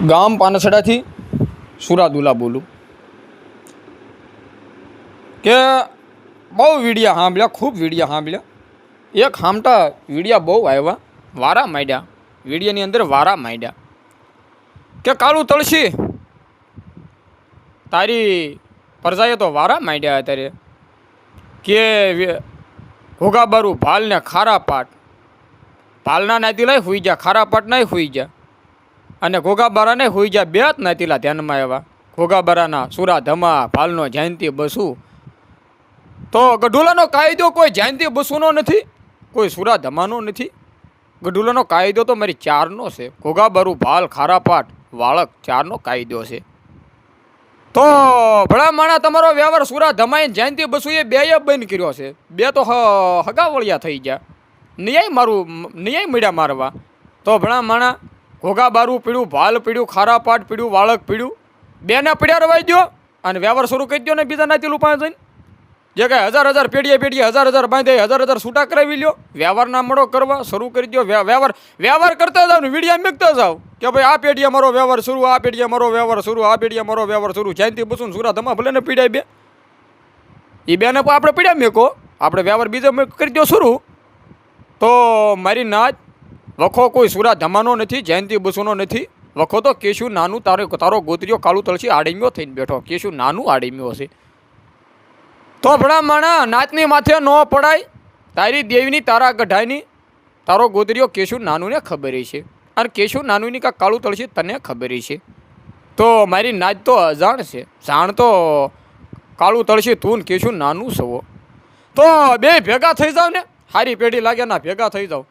ગામ પાનસડાથી સુરાદુલા બોલું કે બહુ વિડિયા સાંભળ્યા, ખૂબ વિડિયા સાંભળ્યા. એક સાંભળતા વિડિયા બહુ આવ્યા, વારા માંડ્યા. વિડિયાની અંદર વારા માંડ્યા કે કાળું તળસી તારી પ્રજાએ તો વારા માંડ્યા અત્યારે કે ઘોઘાબારું ભાલને ખારા પાટ, ભાલના નાતી લાય હુઈ જા, ખારા પાટ નાય હુઈ જા, અને ઘોઘાબારાને હુઈ જા. બે જ નાતીલા ધ્યાનમાં આવ્યા. ઘોઘાબારાના સુરા ધમા, ભાલનો જયંતી બસુ. તો ગઢુલાનો કાયદો કોઈ જયંતી બસુનો નથી, કોઈ સુરા ધમાનો નથી. ગઢુલાનો કાયદો તો મારી ચારનો છે. ઘોઘાબારું, ભાલ, ખારા પાટ, વાળક ચારનો કાયદો છે. તો ભલા માણા તમારો વ્યવહાર સુરા ધમાઈ જયંતી બસુએ બેય બંધ કર્યો છે. બે તો હગાવળિયા થઈ ગયા, ન્યાય મળ્યા મારવા. તો ભલા માણા ઘોઘાબારું પીડ્યું, ભાલ પીડ્યું, ખારા પાટ પીડ્યું, વાળક પીડ્યું, બેને પીડ્યા રવાઈ દો અને વ્યવહાર શરૂ કરી દો ને બીજા નાતીલું પાસે જઈને. જે કાંઈ હજાર પેઢીએ હજાર બાંધે, હજાર છૂટા કરાવી લ્યો. વ્યવહારના મળો કરવા શરૂ કરી દો. વ્યવહાર કરતા જાવ ને વિડીયા મેકતા જાવ કે ભાઈ આ પેઢીએ મારો વ્યવહાર શરૂ, આ પેઢીએ મારો વ્યવહાર શરૂ, આ પેઢીએ મારો વ્યવહાર શરૂ. જયંતી બસુન સુરા ધમા ભલે ને પીડાય બે, એ બેને આપણે પીડ્યા મેકો, આપણે વ્યવહાર બીજો કરી દો શરૂ. તો મારી નાચ વખો કોઈ સુરા ધમાનો નથી, જયંતી બસુનો નથી. વખો તો કેશુ નાનું, તારો ગોત્રીઓ કાળું તળસી આડીમ્યો થઈને બેઠો. કેશુ નાનું આડીમ્યો હશે. તો ભણા માણા નાચની માથે ન પડાય, તારી દેવીની તારા ગઢાઈની તારો ગોદરીઓ કેશુ નાનુંને ખબર છે, અને કેશુ નાનુંની કાં કાળું તળસી તને ખબર છે. તો મારી નાચ તો અજાણ છે, જાણ તો કાળું તળસી તું ને કેશુ નાનું સવો. તો બે ભેગા થઈ જાવ ને, હારી પેઢી લાગે ના ભેગા થઈ જાવ.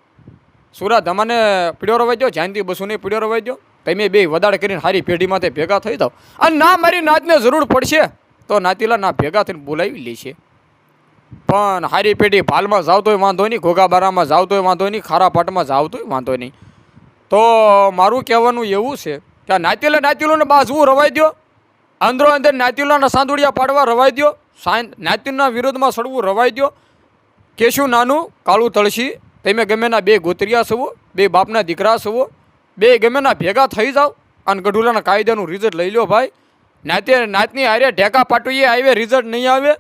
સુરા ધમાને પીડ્યો રવાઈ દો, જયંતી બસુને પીડ્યો રવાઈ દો. તમે બે વદાડ કરીને હારી પેઢી માથે ભેગા થઈ જાવ. અને ના મારી નાચને જરૂર પડશે તો નાતીલા ના ભેગા થઈને બોલાવી લે છે. પણ હારી પેઢી ભાલમાં જાવ તોય વાંધો નહીં, ઘોઘાબારામાં જાવ તોય વાંધો નહીં, ખારા પાટમાં જાવ તોય વાંધો નહીં. તો મારું કહેવાનું એવું છે કે આ નાતીલોને બાજવું રવાઈ દો, અંદરો અંદર નાતીલાના સાંદુડિયા પાડવા રવાઈ દો, નાતીના વિરોધમાં સડવું રવાઈ દો. કેશુ નાનું, કાળું તળસી, તમે ગમેના બે ગોતરિયા સવો, બે બાપના દીકરા સવો, બે ગમેના ભેગા થઈ જાવ અને ગઢુલાના કાયદાનું રિઝલ્ટ લઈ લો ભાઈ. નાતની હારે ઢેકા પાટવીએ આવે, રિઝલ્ટ નહીં આવે.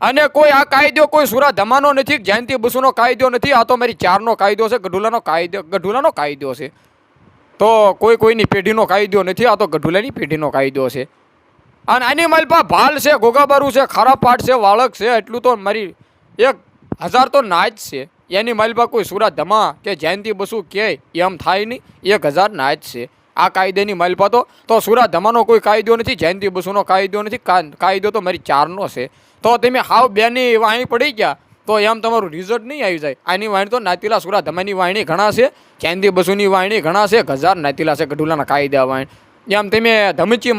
અને કોઈ આ કાયદો કોઈ સુરા ધમાનો નથી, જયંતી બસુનો કાયદો નથી. આ તો મારી ચારનો કાયદો છે, ગઢુલાનો કાયદો છે. તો કોઈની પેઢીનો કાયદો નથી, આ તો ગઢુલાની પેઢીનો કાયદો છે. અને આની માલપા ભાલ છે, ઘોઘાબારું છે, ખારા પાટ છે, વાળક છે, એટલું તો મારી 1000 તો નાચ છે. એની માલપા કોઈ સુરા ધમા કે જયંતી બસુ કે એમ થાય નહીં, 1000 નાચ છે. આ કાયદાની માલપા તો સુરા ધમાનો કોઈ કાયદો નથી, જયંતી બસુનો કાયદો નથી. કાયદો તો મારી ચારનો છે. તો તમે હાવ બેની વાણી પડી ગયા તો એમ તમારું રિઝલ્ટ નહીં આવી જાય. આની વાણી તો નાતીલા સુરા ધમાની વાણી ઘણા છે, જયંતી બસુની વાણી ઘણા છે, 1000 નાતીલા છે ગઢુલાના કાયદા વાણી. એમ તમે ધમચી